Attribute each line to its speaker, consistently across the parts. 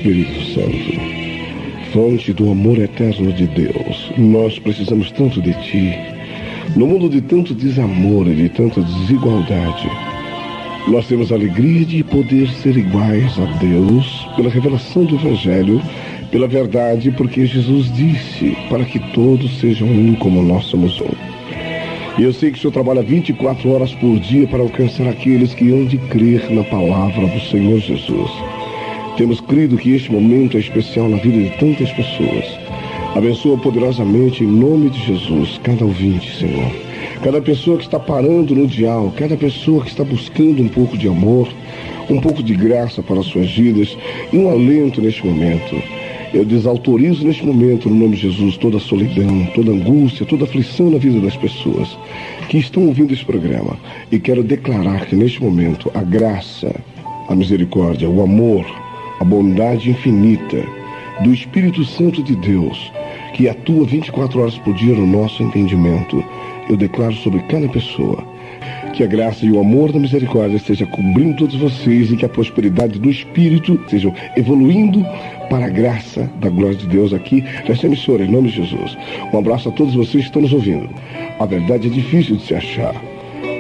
Speaker 1: Espírito Santo, fonte do amor eterno de Deus, nós precisamos tanto de Ti. No mundo de tanto desamor e de tanta desigualdade, nós temos a alegria de poder ser iguais a Deus pela revelação do Evangelho, pela verdade, porque Jesus disse para que todos sejam um como nós somos um. E eu sei que o Senhor trabalha 24 horas por dia para alcançar aqueles que hão de crer na palavra do Senhor Jesus. Temos crido que este momento é especial na vida de tantas pessoas. Abençoa poderosamente em nome de Jesus cada ouvinte, Senhor. Cada pessoa que está parando no dial, cada pessoa que está buscando um pouco de amor, um pouco de graça para as suas vidas e um alento neste momento. Eu desautorizo neste momento, no nome de Jesus, toda solidão, toda angústia, toda aflição na vida das pessoas que estão ouvindo esse programa. E quero declarar que neste momento a graça, a misericórdia, o amor, a bondade infinita do Espírito Santo de Deus, que atua 24 horas por dia no nosso entendimento, eu declaro sobre cada pessoa que a graça e o amor da misericórdia esteja cobrindo todos vocês e que a prosperidade do Espírito estejam evoluindo para a graça da glória de Deus aqui. Recebe, Senhor, em nome de Jesus. Um abraço a todos vocês que estão nos ouvindo. A verdade é difícil de se achar.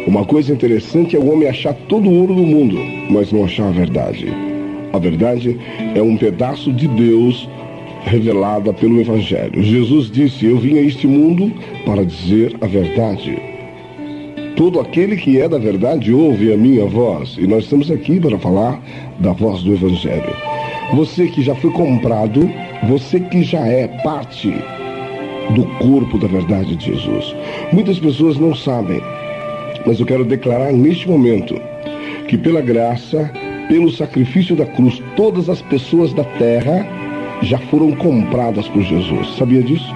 Speaker 1: Uma coisa interessante é o homem achar todo o ouro do mundo, mas não achar a verdade. A verdade é um pedaço de Deus revelada pelo Evangelho. Jesus disse: eu vim a este mundo para dizer a verdade. Todo aquele que é da verdade ouve a minha voz. E nós estamos aqui para falar da voz do Evangelho. Você que já foi comprado, você que já é parte do corpo da verdade de Jesus. Muitas pessoas não sabem, mas eu quero declarar neste momento que pela graça, pelo sacrifício da cruz, todas as pessoas da terra já foram compradas por Jesus. Sabia disso?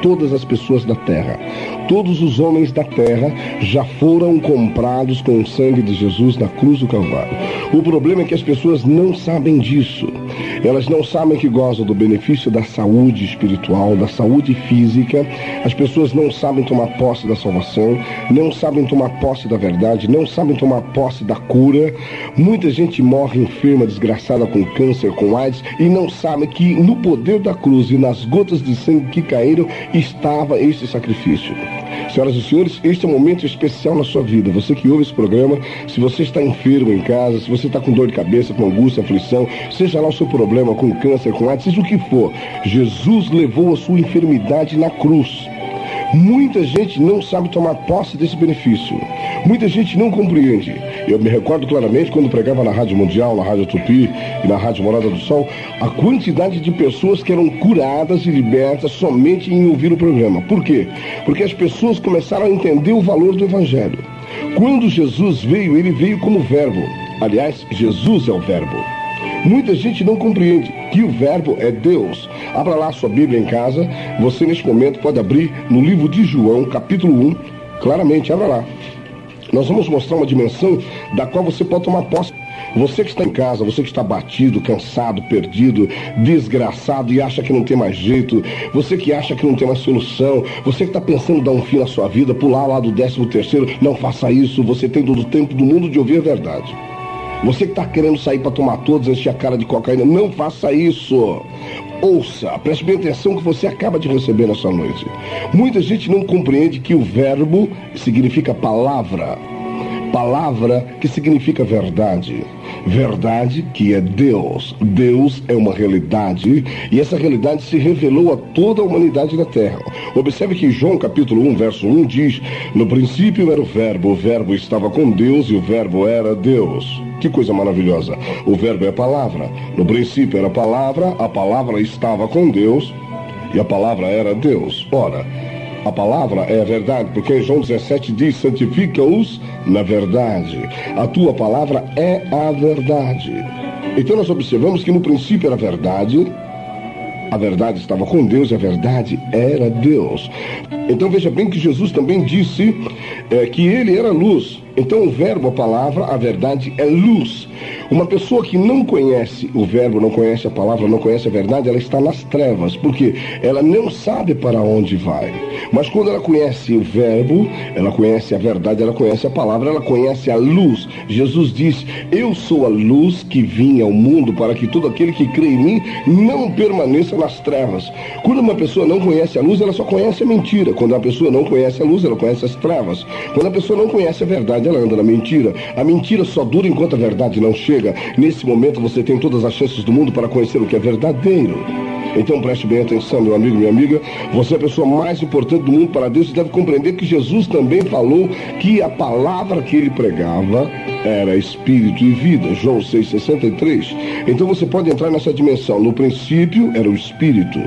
Speaker 1: Todas as pessoas da terra, todos os homens da terra já foram comprados com o sangue de Jesus na cruz do Calvário. O problema é que as pessoas não sabem disso. Elas não sabem que gozam do benefício da saúde espiritual, da saúde física. As pessoas não sabem tomar posse da salvação, não sabem tomar posse da verdade, não sabem tomar posse da cura. Muita gente morre enferma, desgraçada, com câncer, com AIDS, e não sabe que no poder da cruz e nas gotas de sangue que caíram estava este sacrifício. Senhoras e senhores, este é um momento especial na sua vida. Você que ouve esse programa, se você está enfermo em casa, se você está com dor de cabeça, com angústia, aflição, seja lá o seu problema, com câncer, com AIDS, seja o que for, Jesus levou a sua enfermidade na cruz. Muita gente não sabe tomar posse desse benefício. Muita gente não compreende. Eu me recordo claramente quando pregava na Rádio Mundial, na Rádio Tupi e na Rádio Morada do Sol, a quantidade de pessoas que eram curadas e libertas somente em ouvir o programa. Por quê? Porque as pessoas começaram a entender o valor do Evangelho. Quando Jesus veio, ele veio como verbo. Aliás, Jesus é o verbo. Muita gente não compreende que o verbo é Deus. Abra lá a sua Bíblia em casa. Você neste momento pode abrir no livro de João, capítulo 1. Claramente, abra lá. Nós vamos mostrar uma dimensão da qual você pode tomar posse. Você que está em casa, você que está batido, cansado, perdido, desgraçado e acha que não tem mais jeito, você que acha que não tem mais solução, você que está pensando em dar um fim na sua vida, pular lá do 13º, não faça isso. Você tem todo o tempo do mundo de ouvir a verdade. Você que está querendo sair para tomar todos, encher a cara de cocaína, não faça isso. Ouça, preste bem atenção que você acaba de receber nessa noite. Muita gente não compreende que o verbo significa palavra. Palavra que significa verdade. Verdade que é Deus. Deus é uma realidade e essa realidade se revelou a toda a humanidade da terra. Observe que João capítulo 1, verso 1 diz: no princípio era o verbo estava com Deus e o verbo era Deus. Que coisa maravilhosa. O verbo é a palavra. No princípio era a palavra estava com Deus e a palavra era Deus. Ora, a palavra é a verdade, porque João 17 diz: santifica-os na verdade. A tua palavra é a verdade. Então nós observamos que no princípio era a verdade estava com Deus e a verdade era Deus. Então veja bem que Jesus também disse que ele era luz. Então o verbo, a palavra, a verdade é luz. Uma pessoa que não conhece o verbo, não conhece a palavra, não conhece a verdade, ela está nas trevas, porque ela não sabe para onde vai. Mas quando ela conhece o verbo, ela conhece a verdade, ela conhece a palavra, ela conhece a luz. Jesus disse: eu sou a luz que vim ao mundo para que todo aquele que crê em mim não permaneça nas trevas. Quando uma pessoa não conhece a luz, ela só conhece a mentira. Quando a pessoa não conhece a luz, ela conhece as trevas. Quando a pessoa não conhece a verdade, ela anda na mentira. A mentira só dura enquanto a verdade não chega. Nesse momento você tem todas as chances do mundo para conhecer o que é verdadeiro. Então preste bem atenção, meu amigo, minha amiga. Você é a pessoa mais importante do mundo para Deus e deve compreender que Jesus também falou que a palavra que ele pregava era espírito e vida. João 6,63. Então você pode entrar nessa dimensão. No princípio era o espírito.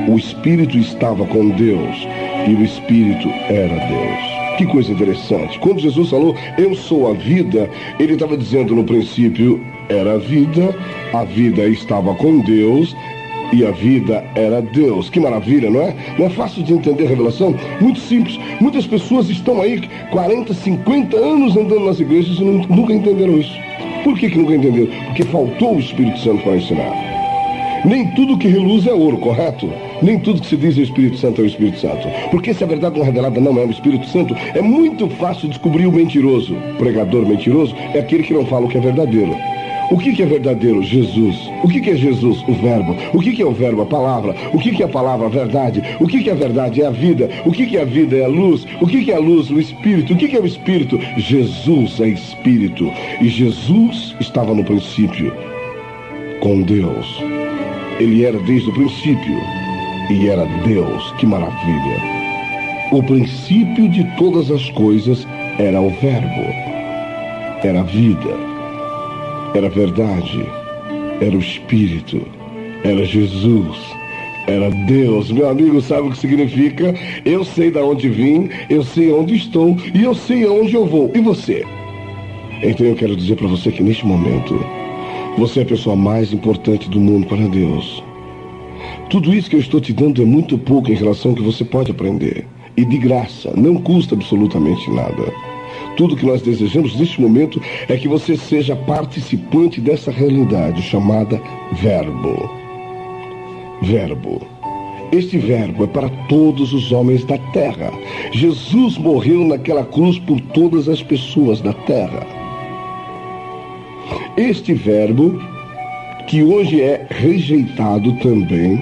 Speaker 1: O espírito estava com Deus e o espírito era Deus. Que coisa interessante. Quando Jesus falou, eu sou a vida, ele estava dizendo no princípio era a vida estava com Deus e a vida era Deus. Que maravilha, não é? Não é fácil de entender a revelação? Muito simples. Muitas pessoas estão aí 40, 50 anos andando nas igrejas e nunca entenderam isso. Por que nunca entenderam? Porque faltou o Espírito Santo para ensinar. Nem tudo que reluz é ouro, correto? Nem tudo que se diz é o Espírito Santo é o Espírito Santo. Porque se a verdade não é revelada não é o Espírito Santo, é muito fácil descobrir o mentiroso. O pregador mentiroso é aquele que não fala o que é verdadeiro. O que é verdadeiro? Jesus. O que é Jesus? O verbo. O que é o verbo? A palavra. O que é a palavra? A verdade. O que é a verdade? É a vida. O que é a vida? É a luz. O que é a luz? O Espírito. O que é o Espírito? Jesus é Espírito. E Jesus estava no princípio com Deus. Ele era desde o princípio e era Deus. Que maravilha! O princípio de todas as coisas era o verbo. Era a vida. Era a verdade. Era o Espírito. Era Jesus. Era Deus. Meu amigo, sabe o que significa? Eu sei de onde vim, eu sei onde estou e eu sei aonde eu vou. E você? Então eu quero dizer para você que neste momento você é a pessoa mais importante do mundo para Deus. Tudo isso que eu estou te dando é muito pouco em relação ao que você pode aprender. E de graça, não custa absolutamente nada. Tudo que nós desejamos neste momento é que você seja participante dessa realidade chamada verbo. Verbo. Este verbo é para todos os homens da terra. Jesus morreu naquela cruz por todas as pessoas da terra. Este verbo, que hoje é rejeitado também,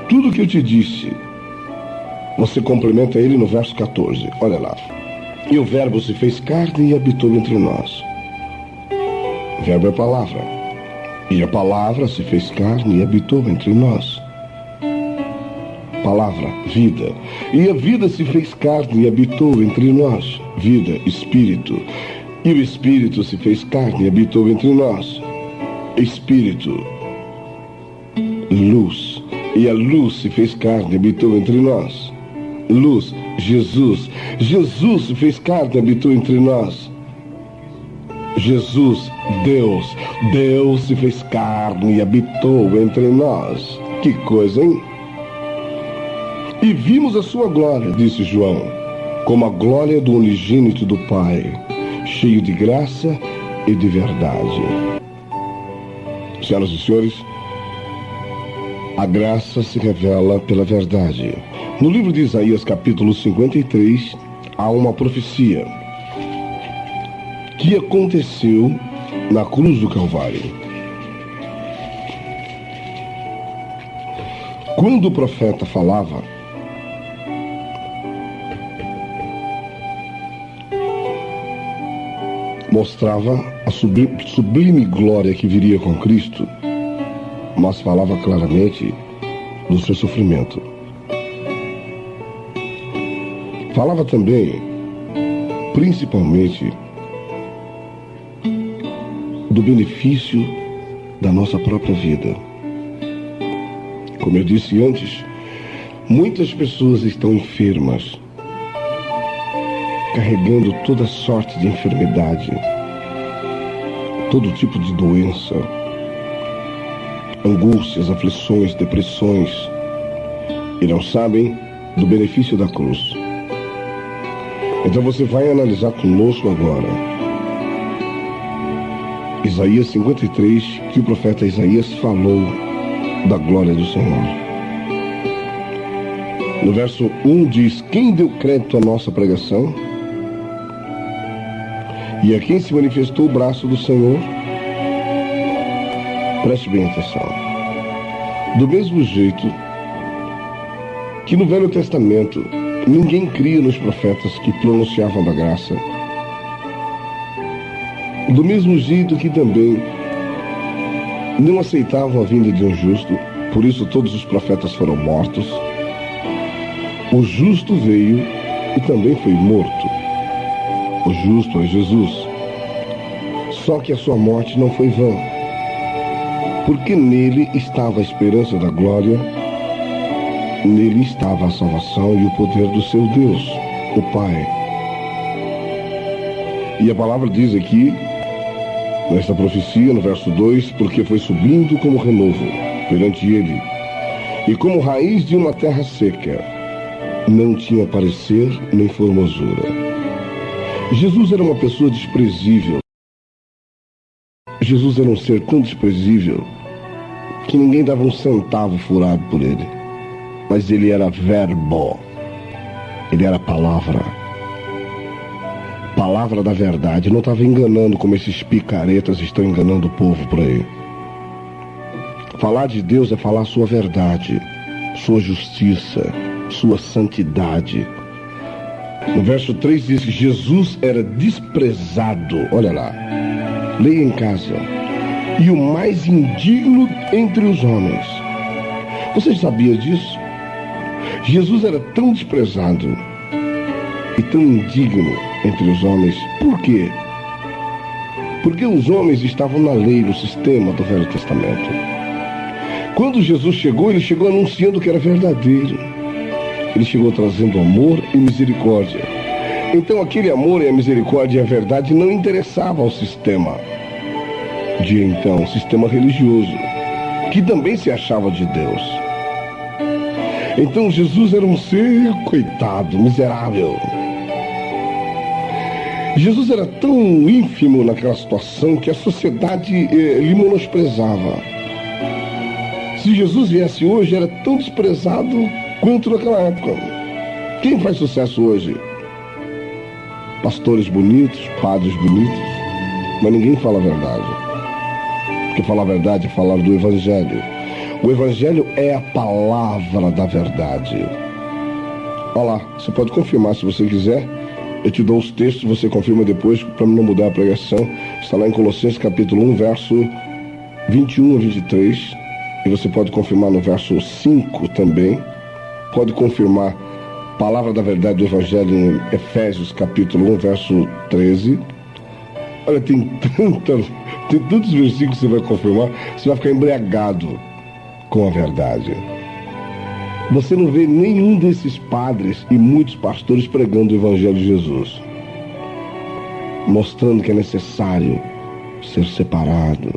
Speaker 1: tudo que eu te disse, você complementa ele no verso 14. Olha lá. E o verbo se fez carne e habitou entre nós. O verbo é a palavra. E a palavra se fez carne e habitou entre nós. Palavra, vida. E a vida se fez carne e habitou entre nós. Vida, espírito. E o Espírito se fez carne e habitou entre nós. Espírito, luz. E a luz se fez carne e habitou entre nós. Luz, Jesus. Jesus se fez carne e habitou entre nós. Jesus, Deus. Deus se fez carne e habitou entre nós. Que coisa, hein? E vimos a sua glória, disse João, como a glória do unigênito do Pai, cheio de graça e de verdade. Senhoras e senhores, a graça se revela pela verdade. No livro de Isaías, capítulo 53, há uma profecia que aconteceu na cruz do Calvário. Quando o profeta falava, mostrava a sublime glória que viria com Cristo, mas falava claramente do seu sofrimento. Falava também, principalmente, do benefício da nossa própria vida. Como eu disse antes, muitas pessoas estão enfermas, carregando toda sorte de enfermidade, todo tipo de doença, angústias, aflições, depressões, e não sabem do benefício da cruz. Então você vai analisar conosco agora Isaías 53, que o profeta Isaías falou da glória do Senhor. No verso 1 diz: quem deu crédito à nossa pregação? E a quem se manifestou o braço do Senhor? Preste bem atenção. Do mesmo jeito que no Velho Testamento ninguém cria nos profetas que pronunciavam da graça, do mesmo jeito que também não aceitavam a vinda de um justo, por isso todos os profetas foram mortos, o justo veio e também foi morto. O justo é Jesus. Só que a sua morte não foi vã, porque nele estava a esperança da glória, nele estava a salvação e o poder do seu Deus, o Pai. E a palavra diz aqui, nesta profecia, no verso 2, porque foi subindo como renovo perante ele, e como raiz de uma terra seca, não tinha parecer nem formosura. Jesus era uma pessoa desprezível. Jesus era um ser tão desprezível que ninguém dava um centavo furado por ele. Mas ele era verbo. Ele era palavra. Palavra da verdade. Não estava enganando como esses picaretas estão enganando o povo por aí. Falar de Deus é falar sua verdade, sua justiça, sua santidade. No verso 3 diz que Jesus era desprezado. Olha lá, leia em casa. E o mais indigno entre os homens. Você sabia disso? Jesus era tão desprezado e tão indigno entre os homens. Por quê? Porque os homens estavam na lei, no sistema do Velho Testamento. Quando Jesus chegou, ele chegou anunciando que era verdadeiro. Ele chegou trazendo amor e misericórdia. Então aquele amor e a misericórdia e a verdade não interessavam ao sistema de então, o sistema religioso, que também se achava de Deus. Então Jesus era um ser coitado, miserável. Jesus era tão ínfimo naquela situação que a sociedade lhe menosprezava. Se Jesus viesse hoje, era tão desprezado quanto naquela época. Quem faz sucesso hoje? Pastores bonitos, padres bonitos, mas ninguém fala a verdade. Porque falar a verdade é falar do Evangelho. O Evangelho é a palavra da verdade. Olha lá, você pode confirmar se você quiser. Eu te dou os textos, você confirma depois para não mudar a pregação. Está lá em Colossenses capítulo 1, verso 21 a 23. E você pode confirmar no verso 5 também. Pode confirmar palavra da verdade do Evangelho em Efésios capítulo 1, verso 13. Olha, tem tantos versículos que você vai confirmar, você vai ficar embriagado com a verdade. Você não vê nenhum desses padres e muitos pastores pregando o Evangelho de Jesus, mostrando que é necessário ser separado,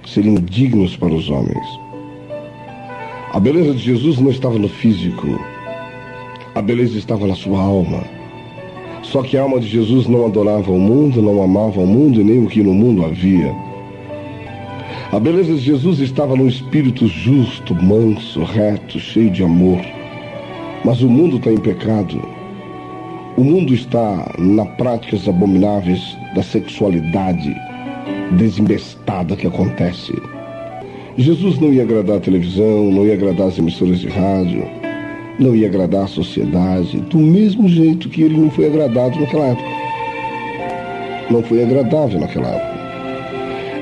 Speaker 1: ser indignos para os homens. A beleza de Jesus não estava no físico, a beleza estava na sua alma. Só que a alma de Jesus não adorava o mundo, não amava o mundo e nem o que no mundo havia. A beleza de Jesus estava no espírito justo, manso, reto, cheio de amor. Mas o mundo está em pecado. O mundo está nas práticas abomináveis da sexualidade desembestada que acontece. Jesus não ia agradar a televisão, não ia agradar as emissoras de rádio, não ia agradar a sociedade, do mesmo jeito que ele não foi agradado naquela época. Não foi agradável naquela época.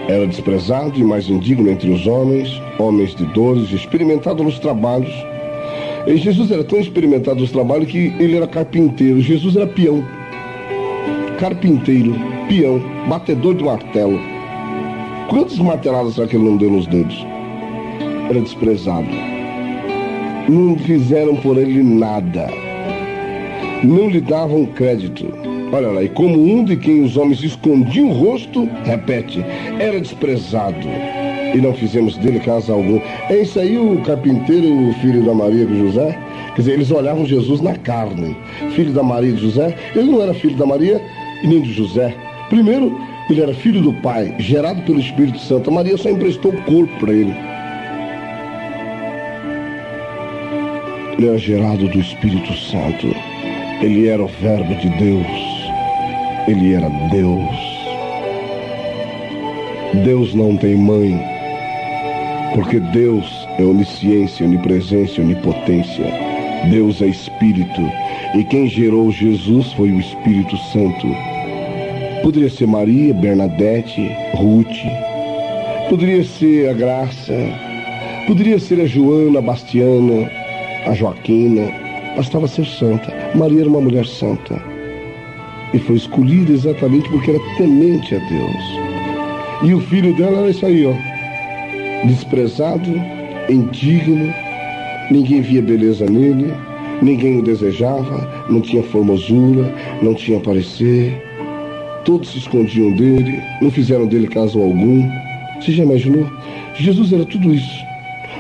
Speaker 1: Era desprezado e mais indigno entre os homens, homens de dores, experimentado nos trabalhos. E Jesus era tão experimentado nos trabalhos que ele era carpinteiro. Jesus era peão. Carpinteiro, peão, batedor de martelo. Quantas marteladas será que ele não deu nos dedos? Era desprezado. Não fizeram por ele nada. Não lhe davam crédito. Olha lá, e como um de quem os homens escondiam o rosto, repete, era desprezado. E não fizemos dele caso algum. É isso aí o carpinteiro, o filho da Maria e José? Quer dizer, eles olhavam Jesus na carne. Filho da Maria e de José, ele não era filho da Maria e nem de José. Primeiro, Ele era filho do Pai, gerado pelo Espírito Santo. A Maria só emprestou o corpo para ele. Ele era gerado do Espírito Santo. Ele era o Verbo de Deus. Ele era Deus. Deus não tem mãe, porque Deus é onisciência, onipresença, onipotência. Deus é Espírito. E quem gerou Jesus foi o Espírito Santo. Poderia ser Maria, Bernadette, Ruth. Poderia ser a Graça. Poderia ser a Joana, a Bastiana, a Joaquina. Bastava ser santa. Maria era uma mulher santa. E foi escolhida exatamente porque era temente a Deus. E o filho dela era isso aí, ó. Desprezado, indigno. Ninguém via beleza nele. Ninguém o desejava. Não tinha formosura. Não tinha parecer. Todos se escondiam dele, não fizeram dele caso algum. Você já imaginou? Jesus era tudo isso.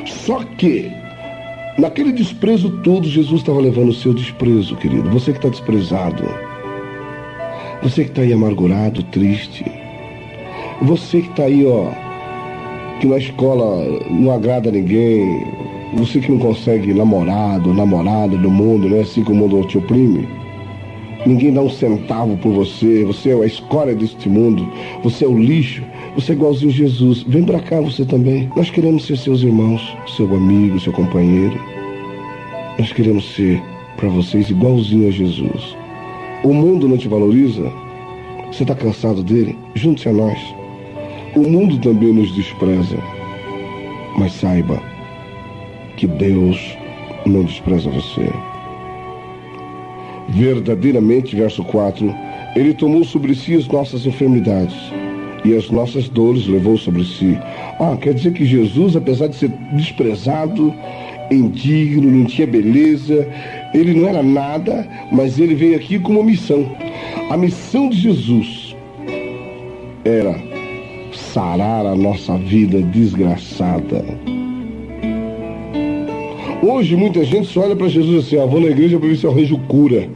Speaker 1: Só que, naquele desprezo todo, Jesus estava levando o seu desprezo, querido. Você que está desprezado. Você que está aí amargurado, triste. Você que está aí, ó, que na escola não agrada a ninguém. Você que não consegue namorado, namorada do mundo, né? Assim como o mundo te oprime. Ninguém dá um centavo por você. Você é a escória deste mundo. Você é o lixo. Você é igualzinho a Jesus. Vem pra cá você também. Nós queremos ser seus irmãos, seu amigo, seu companheiro. Nós queremos ser para vocês igualzinho a Jesus. O mundo não te valoriza? Você está cansado dele? Junte-se a nós. O mundo também nos despreza. Mas saiba que Deus não despreza você. Verdadeiramente, verso 4, ele tomou sobre si as nossas enfermidades e as nossas dores levou sobre si. Quer dizer que Jesus, apesar de ser desprezado, indigno, não tinha beleza, ele não era nada, mas ele veio aqui com uma missão. A missão de Jesus era sarar a nossa vida desgraçada. Hoje muita gente só olha para Jesus assim, vou na igreja para ver se eu arranjo cura.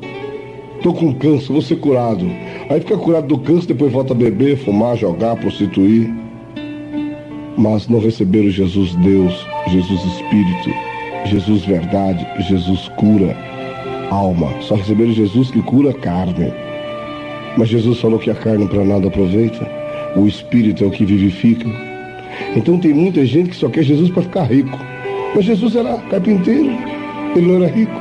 Speaker 1: Tô com câncer, vou ser curado. Aí fica curado do câncer, depois volta a beber, fumar, jogar, prostituir. Mas não receberam Jesus Deus, Jesus Espírito, Jesus Verdade, Jesus cura alma. Só receberam Jesus que cura carne. Mas Jesus falou que a carne para nada aproveita. O Espírito é o que vivifica. Então tem muita gente que só quer Jesus para ficar rico. Mas Jesus era carpinteiro, ele não era rico.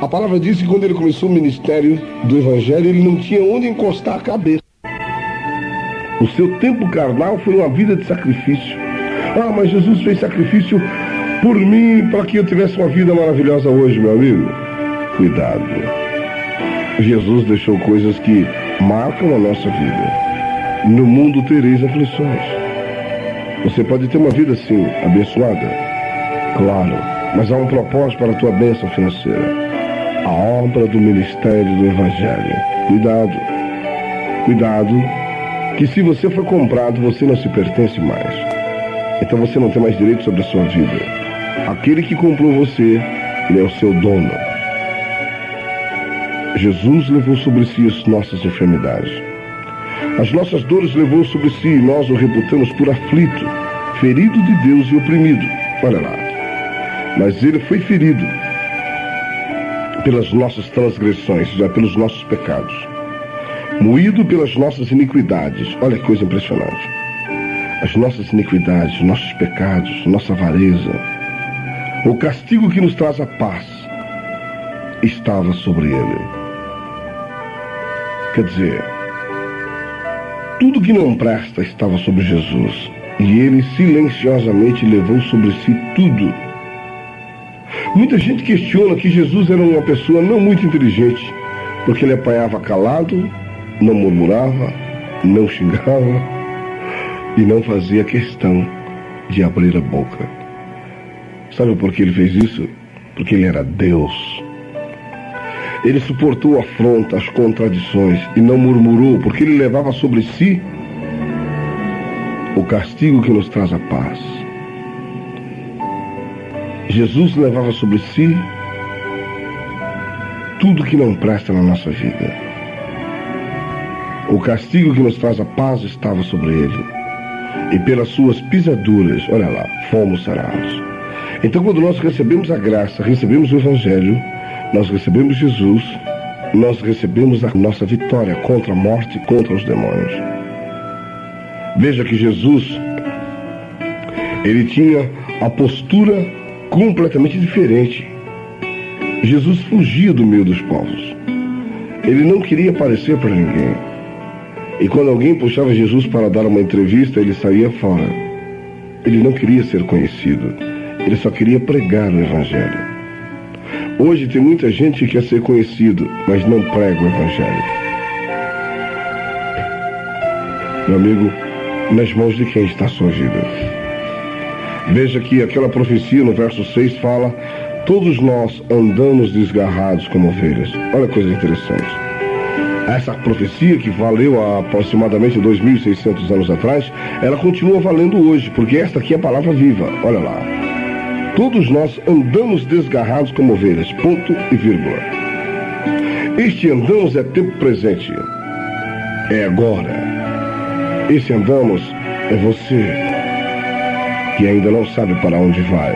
Speaker 1: A palavra diz que quando ele começou o ministério do Evangelho, ele não tinha onde encostar a cabeça. O seu tempo carnal foi uma vida de sacrifício. Mas Jesus fez sacrifício por mim, para que eu tivesse uma vida maravilhosa hoje, meu amigo. Cuidado. Jesus deixou coisas que marcam a nossa vida. No mundo tereis aflições. Você pode ter uma vida assim, abençoada, claro, mas há um propósito para a tua bênção financeira. A obra do ministério do Evangelho. Cuidado, cuidado, que se você for comprado, você não se pertence mais. Então você não tem mais direito sobre a sua vida. Aquele que comprou você, ele é o seu dono. Jesus levou sobre si as nossas enfermidades. As nossas dores levou sobre si e nós o reputamos por aflito, ferido de Deus e oprimido. Olha lá. Mas ele foi ferido pelas nossas transgressões, já pelos nossos pecados. Moído pelas nossas iniquidades. Olha que coisa impressionante. As nossas iniquidades, nossos pecados, nossa avareza. O castigo que nos traz a paz estava sobre ele. Quer dizer, tudo que não presta estava sobre Jesus. E ele silenciosamente levou sobre si tudo. Muita gente questiona que Jesus era uma pessoa não muito inteligente, porque ele apanhava calado, não murmurava, não xingava e não fazia questão de abrir a boca. Sabe por que ele fez isso? Porque ele era Deus. Ele suportou a afronta, as contradições e não murmurou, porque ele levava sobre si o castigo que nos traz a paz. Jesus levava sobre si tudo que não presta na nossa vida. O castigo que nos traz a paz estava sobre ele. E pelas suas pisaduras, olha lá, fomos sarados. Então, quando nós recebemos a graça, recebemos o Evangelho, nós recebemos Jesus, nós recebemos a nossa vitória contra a morte e contra os demônios. Veja que Jesus, ele tinha a postura completamente diferente. Jesus fugia do meio dos povos. Ele não queria aparecer para ninguém. E quando alguém puxava Jesus para dar uma entrevista, ele saía fora. Ele não queria ser conhecido. Ele só queria pregar o Evangelho. Hoje tem muita gente que quer ser conhecido, mas não prega o Evangelho. Meu amigo, nas mãos de quem está a sua vida? Veja que aquela profecia no verso 6 fala: todos nós andamos desgarrados como ovelhas. Olha que coisa interessante. Essa profecia, que valeu há aproximadamente 2.600 anos atrás, ela continua valendo hoje, porque esta aqui é a palavra viva. Olha lá. Todos nós andamos desgarrados como ovelhas, ponto e vírgula. Este andamos é tempo presente. É agora. Esse andamos é você, que ainda não sabe para onde vai,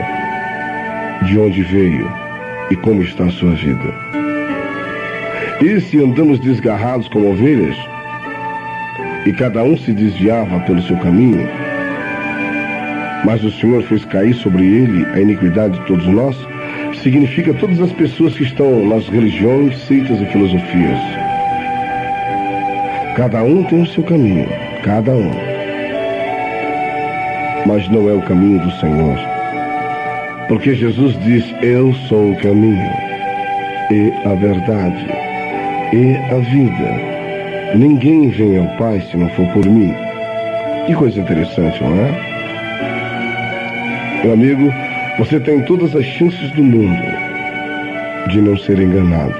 Speaker 1: de onde veio e como está a sua vida. Esse andamos desgarrados como ovelhas, e cada um se desviava pelo seu caminho, mas o Senhor fez cair sobre ele a iniquidade de todos nós, significa todas as pessoas que estão nas religiões, seitas e filosofias. Cada um tem o seu caminho, cada um. Mas não é o caminho do Senhor. Porque Jesus diz: eu sou o caminho, e a verdade, e a vida. Ninguém vem ao Pai se não for por mim. Que coisa interessante, não é? Meu amigo, você tem todas as chances do mundo de não ser enganado.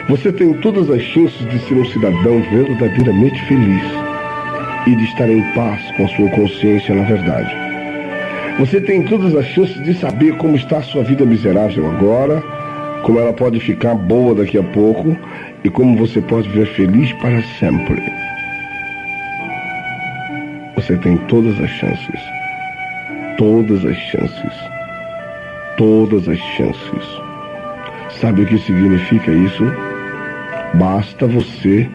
Speaker 1: Você tem todas as chances de ser um cidadão verdadeiramente feliz e de estar em paz com a sua consciência na verdade. Você tem todas as chances de saber como está a sua vida miserável agora, como ela pode ficar boa daqui a pouco e como você pode viver feliz para sempre. Você tem todas as chances. Todas as chances. Todas as chances. Sabe o que significa isso? Basta você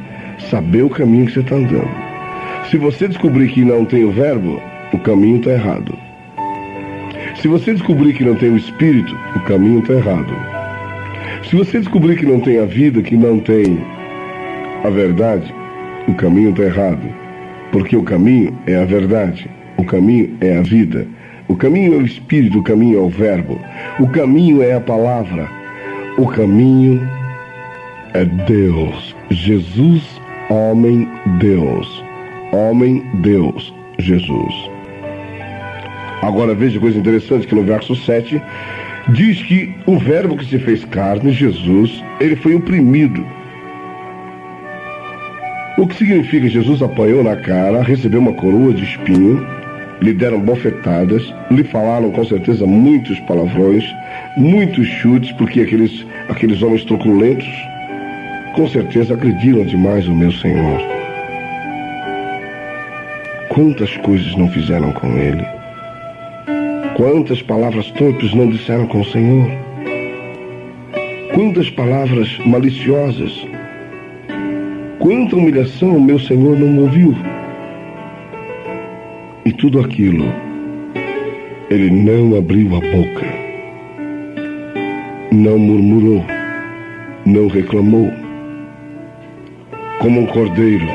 Speaker 1: saber o caminho que você está andando. Se você descobrir que não tem o verbo, o caminho está errado. Se você descobrir que não tem o Espírito, o caminho está errado. Se você descobrir que não tem a vida, que não tem a verdade, o caminho está errado. Porque o caminho é a verdade, o caminho é a vida. O caminho é o Espírito, o caminho é o Verbo. O caminho é a palavra. O caminho é Deus. Jesus, homem, Deus. Homem, Deus, Jesus. Agora veja coisa interessante que no verso 7 diz que o Verbo que se fez carne, Jesus, ele foi oprimido. O que significa? Jesus apanhou na cara, recebeu uma coroa de espinho, lhe deram bofetadas, lhe falaram com certeza muitos palavrões, muitos chutes, porque aqueles homens truculentos com certeza agrediram demais o meu Senhor. Quantas coisas não fizeram com ele? Quantas palavras torpes não disseram com o Senhor? Quantas palavras maliciosas? Quanta humilhação o meu Senhor não ouviu? E tudo aquilo, ele não abriu a boca, não murmurou, não reclamou. Como um cordeiro,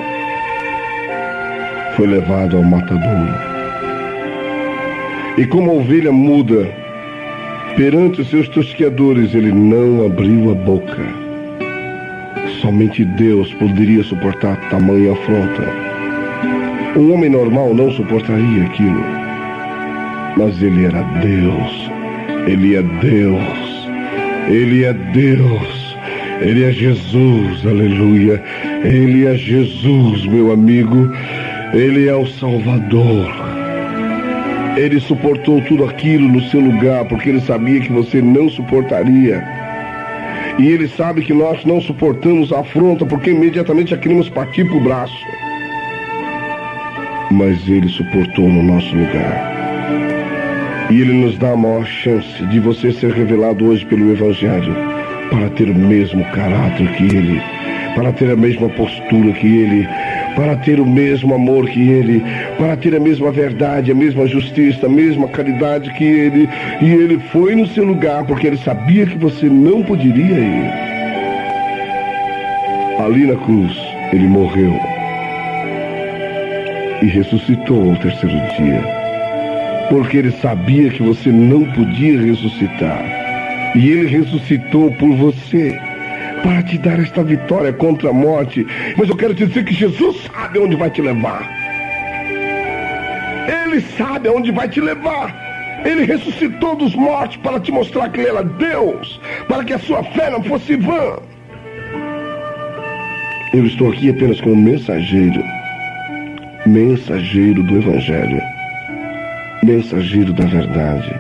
Speaker 1: foi levado ao matadouro. E como a ovelha muda, perante os seus tosqueadores, ele não abriu a boca. Somente Deus poderia suportar tamanha afronta. Um homem normal não suportaria aquilo. Mas ele era Deus. Ele é Deus. Ele é Deus. Ele é Jesus, aleluia. Ele é Jesus, meu amigo. Ele é o Salvador. Ele suportou tudo aquilo no seu lugar, porque ele sabia que você não suportaria. E Ele sabe que nós não suportamos a afronta, porque imediatamente já queremos partir para o braço. Mas Ele suportou no nosso lugar. E Ele nos dá a maior chance de você ser revelado hoje pelo Evangelho, para ter o mesmo caráter que Ele, para ter a mesma postura que Ele, para ter o mesmo amor que Ele, para ter a mesma verdade, a mesma justiça, a mesma caridade que Ele. E Ele foi no seu lugar, porque Ele sabia que você não poderia ir. Ali na cruz, Ele morreu e ressuscitou ao terceiro dia, porque Ele sabia que você não podia ressuscitar. E Ele ressuscitou por você, para te dar esta vitória contra a morte. Mas eu quero te dizer que Jesus sabe onde vai te levar. Ele sabe aonde vai te levar. Ele ressuscitou dos mortos para te mostrar que Ele era Deus, para que a sua fé não fosse vã. Eu estou aqui apenas como mensageiro do Evangelho, mensageiro da verdade,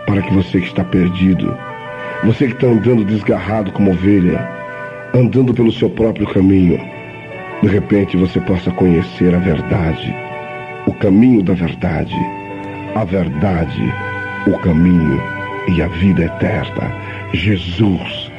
Speaker 1: para que você que está perdido, você que está andando desgarrado como ovelha, andando pelo seu próprio caminho, de repente você possa conhecer a verdade, o caminho da verdade, a verdade, o caminho e a vida eterna. Jesus.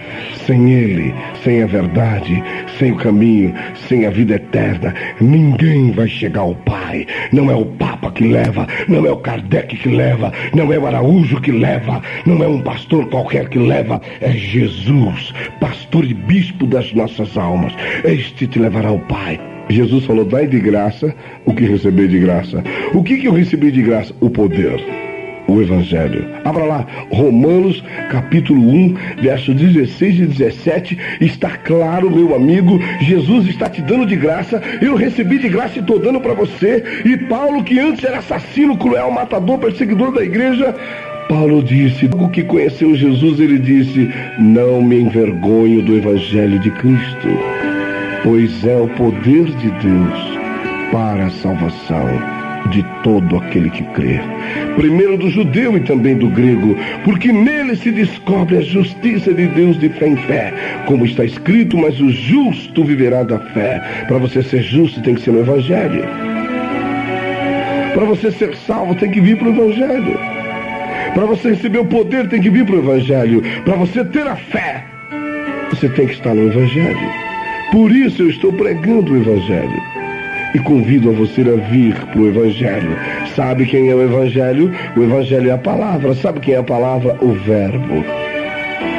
Speaker 1: Sem Ele, sem a verdade, sem o caminho, sem a vida eterna, ninguém vai chegar ao Pai. Não é o Papa que leva, não é o Kardec que leva, não é o Araújo que leva, não é um pastor qualquer que leva, é Jesus, pastor e bispo das nossas almas. Este te levará ao Pai. Jesus falou: dai de graça o que receber de graça. O que eu recebi de graça? O poder. O Evangelho. Abra lá, Romanos capítulo 1, versos 16 e 17, está claro, meu amigo, Jesus está te dando de graça, eu recebi de graça e estou dando para você. E Paulo, que antes era assassino, cruel, matador, perseguidor da igreja, Paulo disse, logo que conheceu Jesus, ele disse: não me envergonho do Evangelho de Cristo, pois é o poder de Deus para a salvação de todo aquele que crê, primeiro do judeu e também do grego, porque nele se descobre a justiça de Deus de fé em fé, como está escrito: mas o justo viverá da fé. Para você ser justo tem que ser no Evangelho. Para você ser salvo tem que vir para o Evangelho. Para você receber o poder tem que vir para o Evangelho. Para você ter a fé, você tem que estar no Evangelho. Por isso eu estou pregando o Evangelho e convido a você a vir para o Evangelho. Sabe quem é o Evangelho? O Evangelho é a palavra. Sabe quem é a palavra? O Verbo.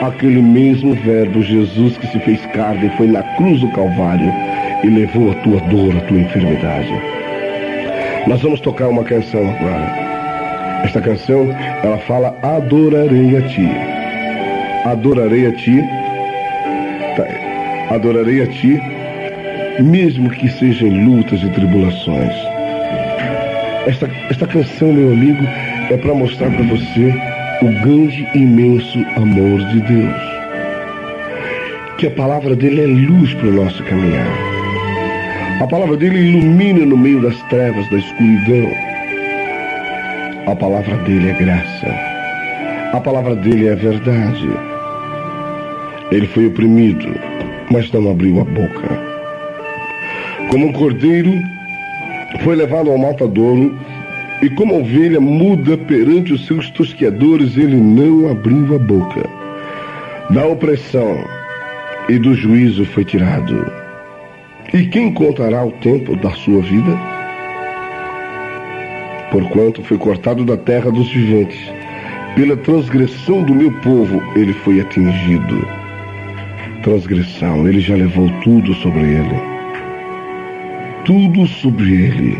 Speaker 1: Aquele mesmo Verbo, Jesus, que se fez carne e foi na cruz do Calvário e levou a tua dor, a tua enfermidade. Nós vamos tocar uma canção agora. Esta canção, ela fala: adorarei a ti. Adorarei a ti. Adorarei a ti, mesmo que sejam lutas e tribulações. Esta canção, meu amigo, é para mostrar para você o grande e imenso amor de Deus. Que a palavra dele é luz para o nosso caminhar. A palavra dele ilumina no meio das trevas, da escuridão. A palavra dele é graça. A palavra dele é verdade. Ele foi oprimido, mas não abriu a boca. Como um cordeiro foi levado ao matadouro, e como ovelha muda perante os seus tosqueadores, ele não abriu a boca. Da opressão e do juízo foi tirado. E quem contará o tempo da sua vida? Porquanto foi cortado da terra dos viventes, pela transgressão do meu povo ele foi atingido. Transgressão, ele já levou tudo sobre ele. Tudo sobre ele.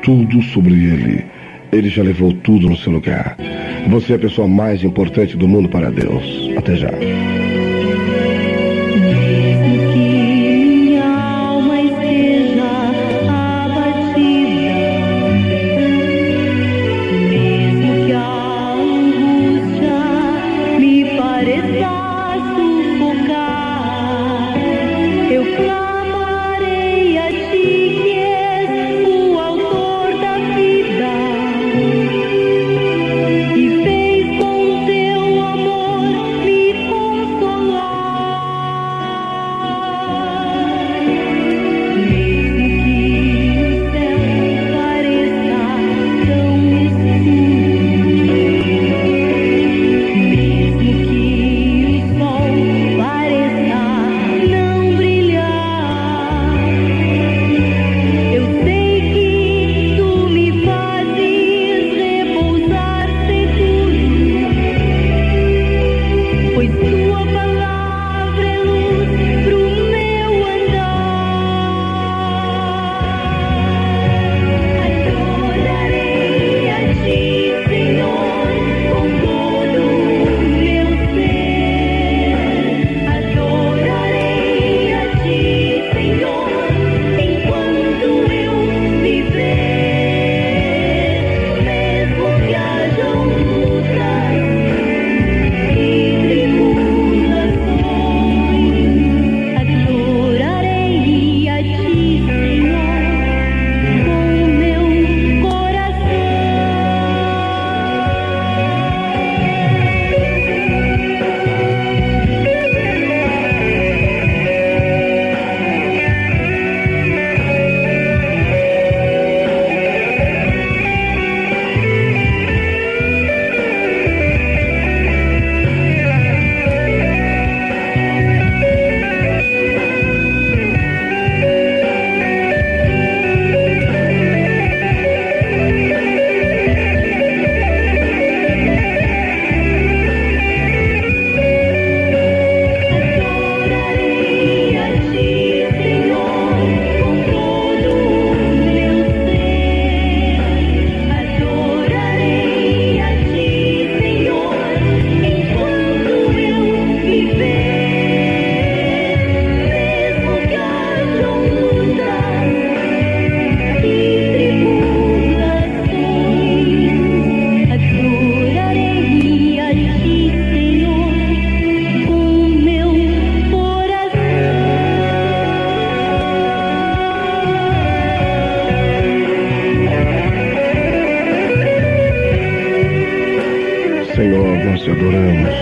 Speaker 1: Tudo sobre ele. Ele já levou tudo no seu lugar. Você é a pessoa mais importante do mundo para Deus. Até já.
Speaker 2: E fez com teu amor me
Speaker 1: Senhor, nós te adoramos,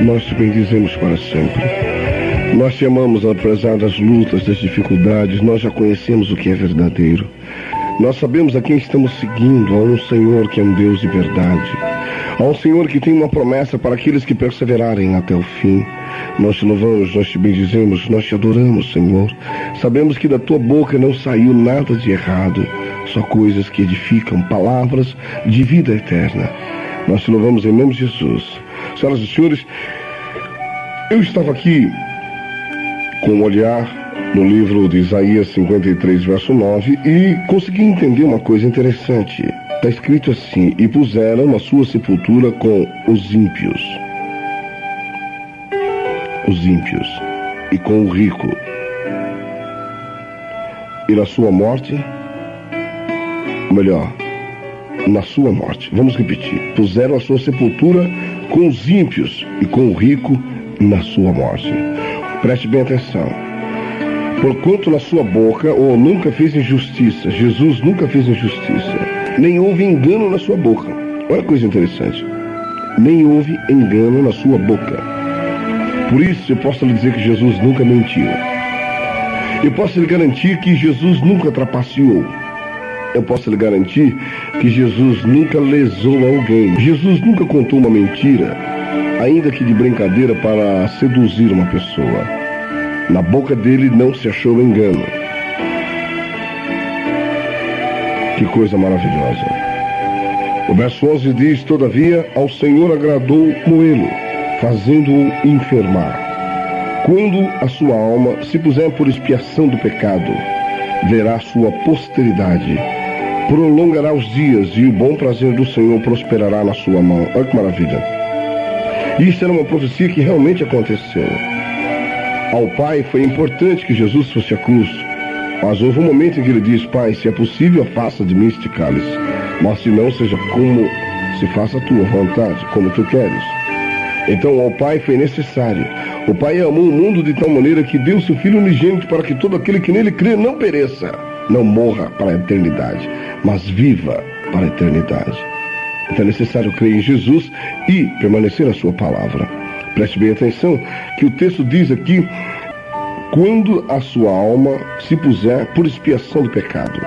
Speaker 1: nós te bendizemos para sempre. Nós te amamos apesar das lutas, das dificuldades, nós já conhecemos o que é verdadeiro. Nós sabemos a quem estamos seguindo, a um Senhor que é um Deus de verdade, a um Senhor que tem uma promessa para aqueles que perseverarem até o fim. Nós te louvamos, nós te bendizemos, nós te adoramos, Senhor. Sabemos que da tua boca não saiu nada de errado, só coisas que edificam, palavras de vida eterna. Nós te louvamos em nome de Jesus. Senhoras e senhores, eu estava aqui com um olhar no livro de Isaías 53, verso 9, e consegui entender uma coisa interessante. Está escrito assim: e puseram a sua sepultura com os ímpios, e com o rico, e na sua morte, melhor, na sua morte, vamos repetir, puseram a sua sepultura com os ímpios e com o rico na sua morte. Preste bem atenção. Porquanto na sua boca, nunca fez injustiça, Jesus nunca fez injustiça, nem houve engano na sua boca. Olha que coisa interessante. Nem houve engano na sua boca. Por isso eu posso lhe dizer que Jesus nunca mentiu. Eu posso lhe garantir que Jesus nunca trapaceou. Eu posso lhe garantir que Jesus nunca lesou alguém. Jesus nunca contou uma mentira, ainda que de brincadeira, para seduzir uma pessoa. Na boca dele não se achou engano. Que coisa maravilhosa. O verso 11 diz: todavia ao Senhor agradou moê-lo, fazendo-o enfermar. Quando a sua alma se puser por expiação do pecado, verá sua posteridade, prolongará os dias, e o bom prazer do Senhor prosperará na sua mão. Olha que maravilha. Isso era uma profecia que realmente aconteceu. Ao Pai foi importante que Jesus fosse à cruz, mas houve um momento em que ele diz: Pai, se é possível, afasta de mim este cálice, mas se não, seja como se faça a tua vontade, como tu queres. Então ao Pai foi necessário. O Pai amou o mundo de tal maneira que deu seu Filho unigênito para que todo aquele que nele crê não pereça, não morra para a eternidade, mas viva para a eternidade. Então é necessário crer em Jesus e permanecer na sua palavra. Preste bem atenção que o texto diz aqui: quando a sua alma se puser por expiação do pecado,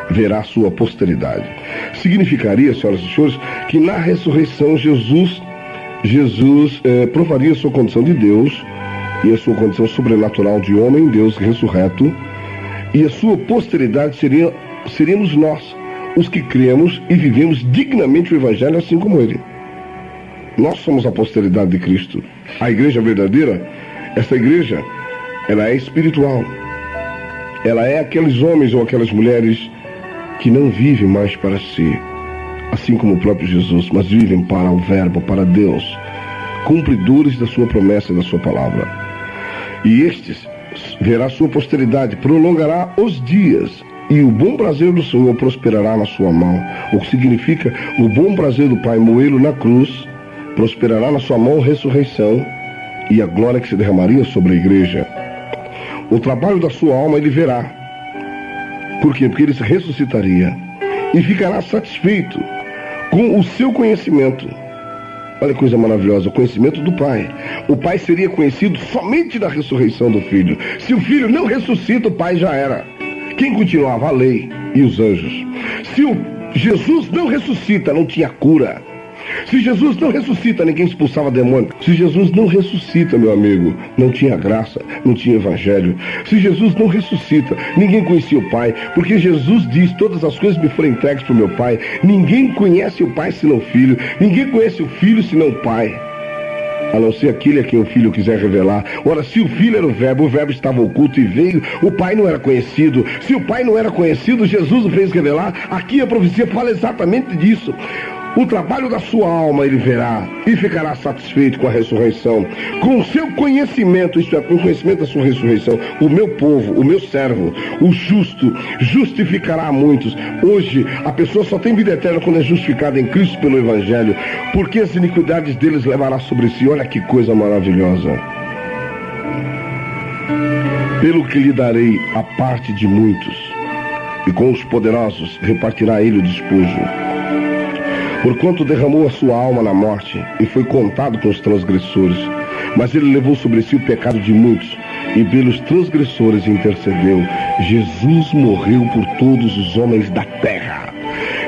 Speaker 1: verá sua posteridade. Significaria, senhoras e senhores, que na ressurreição Jesus provaria a sua condição de Deus e a sua condição sobrenatural de homem, Deus ressurreto, e a sua posteridade seríamos nós, os que cremos e vivemos dignamente o Evangelho assim como ele. Nós somos a posteridade de Cristo. A igreja verdadeira, essa igreja, ela é espiritual. Ela é aqueles homens ou aquelas mulheres que não vivem mais para si, assim como o próprio Jesus, mas vivem para o Verbo, para Deus, cumpridores da sua promessa e da sua palavra. E estes verá sua posteridade, prolongará os dias, e o bom prazer do Senhor prosperará na sua mão. O que significa o bom prazer do Pai moê-lo na cruz, prosperará na sua mão ressurreição e a glória que se derramaria sobre a igreja. O trabalho da sua alma ele verá. Por quê? Porque ele se ressuscitaria e ficará satisfeito com o seu conhecimento. Olha que coisa maravilhosa, o conhecimento do Pai. O Pai seria conhecido somente da ressurreição do Filho. Se o Filho não ressuscita, o Pai já era. Quem continuava? A lei e os anjos. Se o Jesus não ressuscita, não tinha cura. Se Jesus não ressuscita, ninguém expulsava demônio. Se Jesus não ressuscita, meu amigo, não tinha graça, não tinha evangelho. Se Jesus não ressuscita, ninguém conhecia o Pai, porque Jesus diz: todas as coisas me foram entregues para o meu Pai. Ninguém conhece o Pai senão o Filho, ninguém conhece o Filho senão o Pai, a não ser aquele a quem o Filho quiser revelar. Ora, se o Filho era o Verbo estava oculto e veio, o Pai não era conhecido. Se o Pai não era conhecido, Jesus o fez revelar. Aqui a profecia fala exatamente disso. O trabalho da sua alma ele verá e ficará satisfeito com a ressurreição. Com o seu conhecimento, isto é, com o conhecimento da sua ressurreição, o meu povo, o meu servo, o justo, justificará a muitos. Hoje, a pessoa só tem vida eterna quando é justificada em Cristo pelo Evangelho, porque as iniquidades deles levará sobre si. Olha que coisa maravilhosa. Pelo que lhe darei a parte de muitos, e com os poderosos repartirá ele o despojo. Porquanto derramou a sua alma na morte e foi contado com os transgressores. Mas ele levou sobre si o pecado de muitos e pelos transgressores intercedeu. Jesus morreu por todos os homens da terra.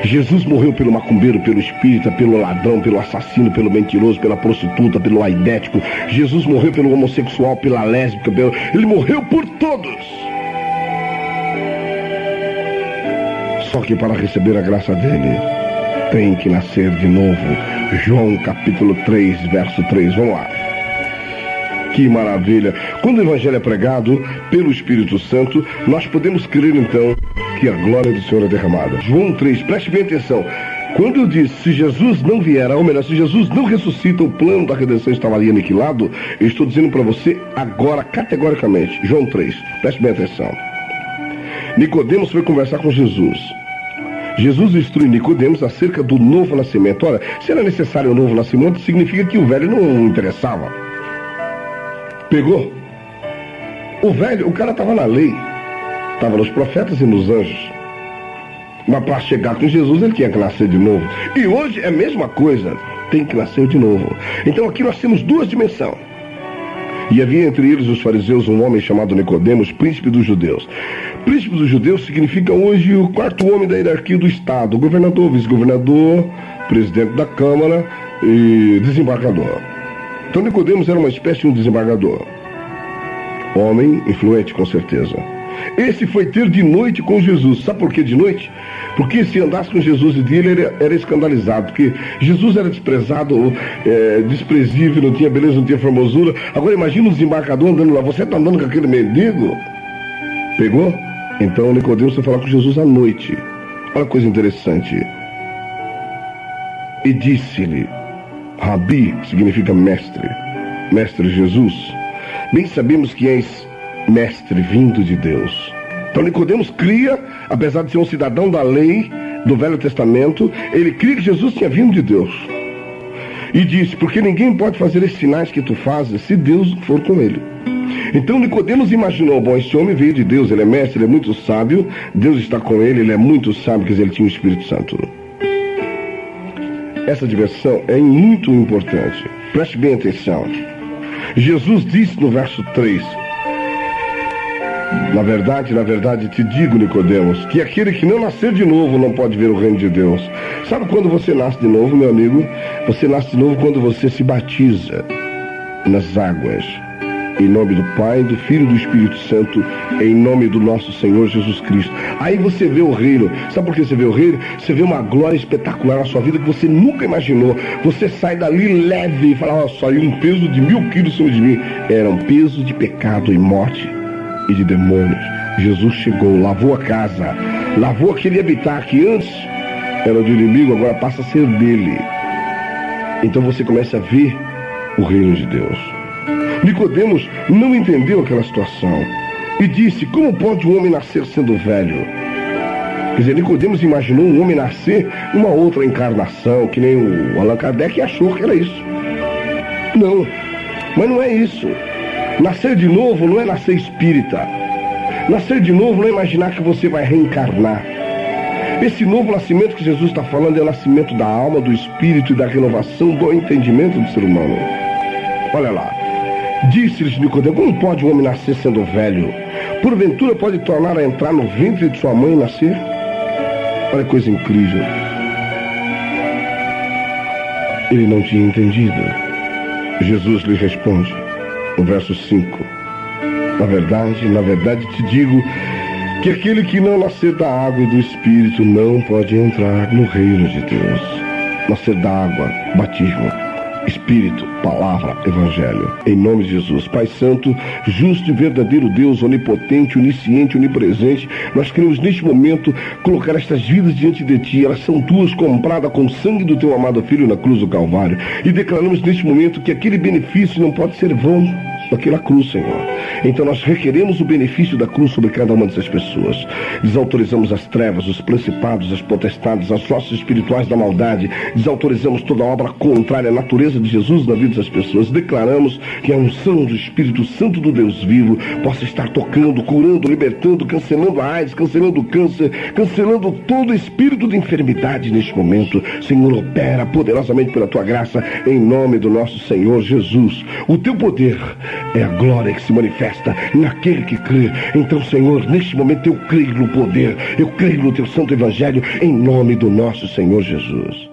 Speaker 1: Jesus morreu pelo macumbeiro, pelo espírita, pelo ladrão, pelo assassino, pelo mentiroso, pela prostituta, pelo aidético. Jesus morreu pelo homossexual, pela lésbica, ele morreu por todos. Só que para receber a graça dele, tem que nascer de novo. João capítulo 3, verso 3. Vamos lá. Que maravilha! Quando o Evangelho é pregado pelo Espírito Santo, nós podemos crer então que a glória do Senhor é derramada. João 3, preste bem atenção. Quando eu disse, se Jesus não vier, ou melhor, se Jesus não ressuscita, o plano da redenção estava ali aniquilado, eu estou dizendo para você agora, categoricamente. João 3, preste bem atenção. Nicodemos foi conversar com Jesus. Jesus instrui Nicodemos acerca do novo nascimento. Olha, se era necessário um novo nascimento, significa que o velho não interessava. Pegou? O velho, o cara estava na lei, estava nos profetas e nos anjos. Mas para chegar com Jesus, ele tinha que nascer de novo. E hoje é a mesma coisa, tem que nascer de novo. Então aqui nós temos duas dimensões. E havia entre eles os fariseus um homem chamado Nicodemos, príncipe dos judeus. Príncipe dos judeus significa hoje o quarto homem da hierarquia do Estado, governador, vice-governador, presidente da Câmara e desembargador. Então Nicodemos era uma espécie de um desembargador. Homem influente, com certeza. Esse foi ter de noite com Jesus. Sabe por que de noite? Porque se andasse com Jesus de dia, ele era escandalizado. Porque Jesus era desprezado, desprezível, não tinha beleza, não tinha formosura. Agora imagina um desembargador andando lá. Você está andando com aquele mendigo? Pegou? Então Nicodemos foi falar com Jesus à noite. Olha que coisa interessante. E disse-lhe, Rabi, significa mestre. Mestre Jesus, bem sabemos que és mestre vindo de Deus. Então Nicodemos cria, apesar de ser um cidadão da lei do Velho Testamento, ele cria que Jesus tinha vindo de Deus. E disse, porque ninguém pode fazer esses sinais que tu fazes se Deus for com ele. Então Nicodemos imaginou, bom, esse homem veio de Deus, ele é mestre, ele é muito sábio, Deus está com ele, ele é muito sábio, quer dizer, ele tinha o Espírito Santo. Essa diversão é muito importante. Preste bem atenção. Jesus disse no verso 3, na verdade te digo, Nicodemos, que aquele que não nascer de novo não pode ver o reino de Deus. Sabe quando você nasce de novo, meu amigo? Você nasce de novo quando você se batiza nas águas. Em nome do Pai, do Filho e do Espírito Santo, em nome do nosso Senhor Jesus Cristo. Aí você vê o reino. Sabe por que você vê o reino? Você vê uma glória espetacular na sua vida que você nunca imaginou. Você sai dali leve e fala, ó, saiu um peso de 1000 quilos sobre de mim. Era um peso de pecado e morte e de demônios. Jesus chegou, lavou a casa, lavou aquele habitat que antes era do inimigo, agora passa a ser dele. Então você começa a ver o reino de Deus. Nicodemos não entendeu aquela situação e disse, como pode um homem nascer sendo velho? Quer dizer, Nicodemos imaginou um homem nascer numa outra encarnação, que nem o Allan Kardec achou que era isso. Não, mas não é isso. Nascer de novo não é nascer espírita. Nascer de novo não é imaginar que você vai reencarnar. Esse novo nascimento que Jesus está falando é o nascimento da alma, do espírito e da renovação do entendimento do ser humano. Olha lá. Disse-lhes Nicodemos, como pode um homem nascer sendo velho? Porventura pode tornar a entrar no ventre de sua mãe e nascer? Olha que coisa incrível. Ele não tinha entendido. Jesus lhe responde, no verso 5. Na verdade te digo que aquele que não nascer da água e do Espírito não pode entrar no reino de Deus. Nascer da água, batismo. Espírito, palavra, evangelho. Em nome de Jesus. Pai Santo, justo e verdadeiro Deus, onipotente, onisciente, onipresente, nós queremos neste momento colocar estas vidas diante de Ti. Elas são Tuas, compradas com o sangue do Teu amado Filho na cruz do Calvário. E declaramos neste momento que aquele benefício não pode ser vão. daquela cruz, Senhor. Então nós requeremos o benefício da cruz sobre cada uma dessas pessoas. Desautorizamos as trevas, os principados, as potestades, as forças espirituais da maldade. Desautorizamos toda obra contrária à natureza de Jesus na vida dessas pessoas. Declaramos que a unção do Espírito Santo do Deus vivo possa estar tocando, curando, libertando, cancelando a AIDS, cancelando o câncer, cancelando todo espírito de enfermidade neste momento. Senhor, opera poderosamente pela tua graça, em nome do nosso Senhor Jesus. O teu poder é a glória que se manifesta naquele que crê. Então, Senhor, neste momento eu creio no poder, eu creio no teu santo evangelho, em nome do nosso Senhor Jesus.